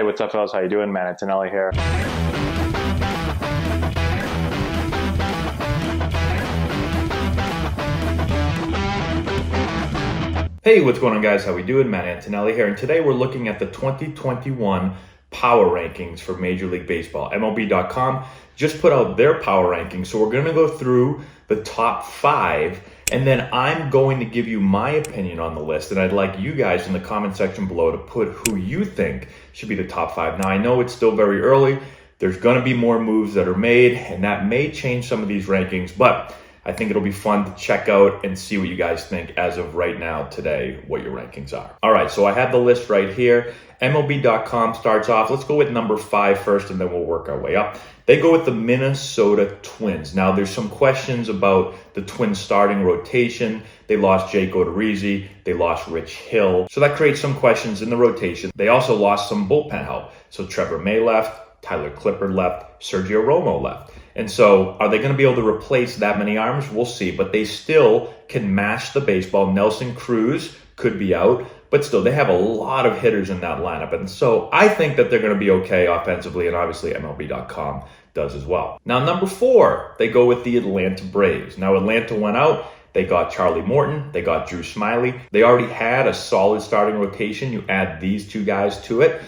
Hey, what's up, fellas? How you doing? Man, Antonelli here. Hey, what's going on, guys? How we doing? Matt Antonelli here, and today we're looking at the 2021 Power Rankings for Major League Baseball. MLB.com just put out their Power Rankings, so we're going to go through the top 5, and then I'm going to give you my opinion on the list, and I'd like you guys in the comment section below to put who you think should be the top 5. Now, I know it's still very early. There's going to be more moves that are made, and that may change some of these rankings, but I think it'll be fun to check out and see what you guys think as of right now, today, what your rankings are. All right, so I have the list right here. MLB.com starts off. Let's go with number 5 first, and then we'll work our way up. They go with the Minnesota Twins. Now, there's some questions about the Twins starting rotation. They lost Jake Odorizzi. They lost Rich Hill. So that creates some questions in the rotation. They also lost some bullpen help. So Trevor May left, Tyler Clippard left, Sergio Romo left. And so are they going to be able to replace that many arms? We'll see, but they still can mash the baseball. Nelson Cruz could be out, but still they have a lot of hitters in that lineup. And so I think that they're going to be okay offensively, and obviously MLB.com does as well. Now, number 4, they go with the Atlanta Braves. Now, Atlanta went out. They got Charlie Morton. They got Drew Smyly. They already had a solid starting rotation. You add these two guys to it.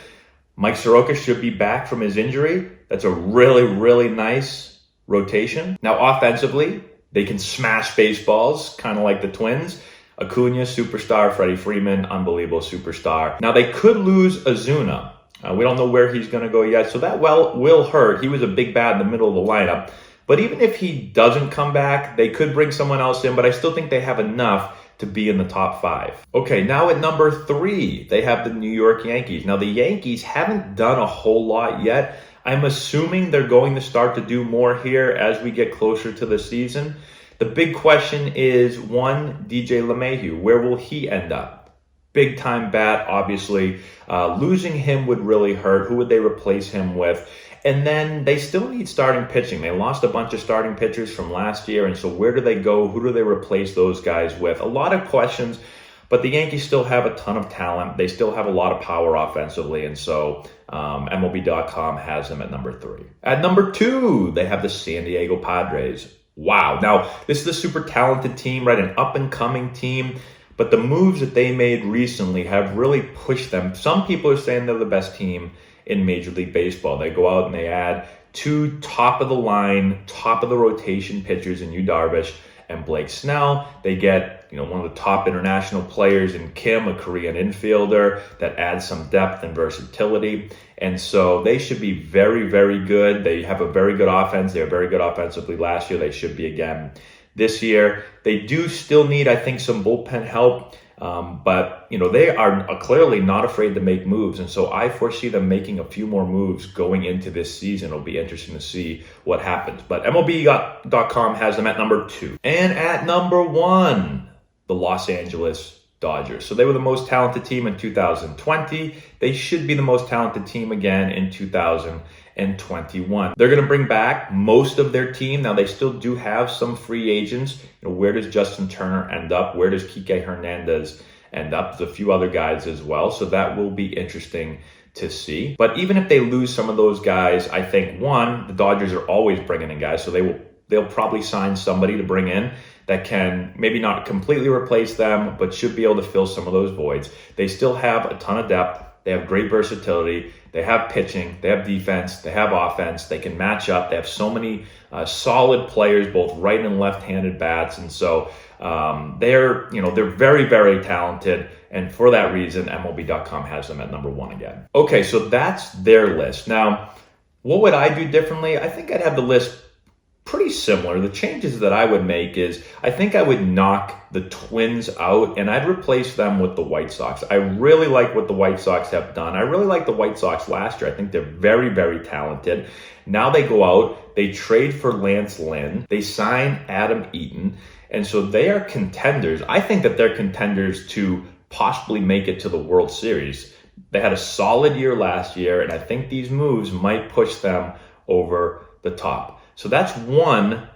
Mike Soroka should be back from his injury. That's a really, really nice rotation. Now, offensively, they can smash baseballs, kind of like the Twins. Acuna, superstar. Freddie Freeman, unbelievable superstar. Now, they could lose Ozuna. We don't know where he's going to go yet, so that will hurt. He was a big bat in the middle of the lineup. But even if he doesn't come back, they could bring someone else in, but I still think they have enough to be in the top 5. Okay, now at number 3, they have the New York Yankees. Now, the Yankees haven't done a whole lot yet. I'm assuming they're going to start to do more here as we get closer to the season. The big question is, one, DJ LeMahieu. Where will he end up? Big time bat, obviously. Losing him would really hurt. Who would they replace him with? And then they still need starting pitching. They lost a bunch of starting pitchers from last year, and so where do they go? Who do they replace those guys with? A lot of questions, but the Yankees still have a ton of talent. They still have a lot of power offensively, and so MLB.com has them at number 3. At number 2, they have the San Diego Padres. Wow. Now, this is a super talented team, right? An up-and-coming team, but the moves that they made recently have really pushed them. Some people are saying they're the best team in Major League Baseball. They go out and they add 2 top-of-the-line, top-of-the-rotation pitchers in Yu Darvish and Blake Snell. They get one of the top international players in Kim, a Korean infielder that adds some depth and versatility. And so they should be very, very good. They have a very good offense. They were very good offensively last year. They should be again this year. They do still need, I think, some bullpen help. But they are clearly not afraid to make moves. And so I foresee them making a few more moves going into this season. It'll be interesting to see what happens. But MLB.com has them at number 2. And at number 1, the Los Angeles Dodgers. So they were the most talented team in 2020. They should be the most talented team again in 2021. They're going to bring back most of their team. Now, they still do have some free agents. Where does Justin Turner end up? Where does Kike Hernandez end up? There's a few other guys as well. So that will be interesting to see. But even if they lose some of those guys, I think, one, the Dodgers are always bringing in guys. So they'll probably sign somebody to bring in that can maybe not completely replace them, but should be able to fill some of those voids. They still have a ton of depth. They have great versatility. They have pitching. They have defense. They have offense. They can match up. They have so many solid players, both right and left-handed bats. And so they're very, very talented. And for that reason, MLB.com has them at number 1 again. Okay, so that's their list. Now, what would I do differently? I think I'd have the list pretty similar. The changes that I would make is I think I would knock the Twins out and I'd replace them with the White Sox. I really like what the White Sox have done. I really like the White Sox last year. I think they're very, very talented. Now they go out, they trade for Lance Lynn, they sign Adam Eaton, and so they are contenders. I think that they're contenders to possibly make it to the World Series. They had a solid year last year, and I think these moves might push them over the top. So that's one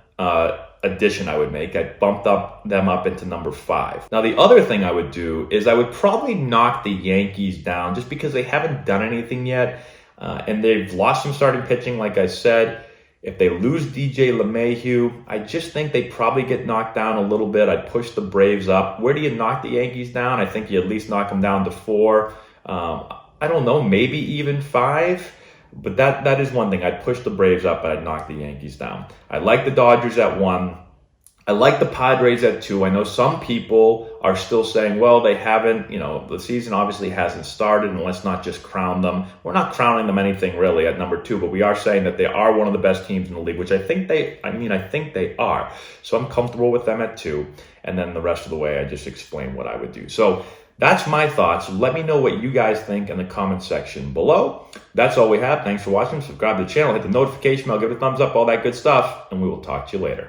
addition I would make. I'd bump them up into number 5. Now, the other thing I would do is I would probably knock the Yankees down just because they haven't done anything yet. And they've lost some starting pitching, like I said. If they lose DJ LeMahieu, I just think they probably get knocked down a little bit. I'd push the Braves up. Where do you knock the Yankees down? I think you at least knock them down to 4. I don't know, maybe even 5. But that is one thing. I'd push the Braves up, but I'd knock the Yankees down. I like the Dodgers at 1. I like the Padres at 2. I know some people are still saying, well, they haven't, the season obviously hasn't started, and let's not just crown them. We're not crowning them anything really at number 2, but we are saying that they are one of the best teams in the league, which I think they are. So I'm comfortable with them at 2. And then the rest of the way, I just explained what I would do. So that's my thoughts. Let me know what you guys think in the comment section below. That's all we have. Thanks for watching. Subscribe to the channel, hit the notification bell, give it a thumbs up, all that good stuff, and we will talk to you later.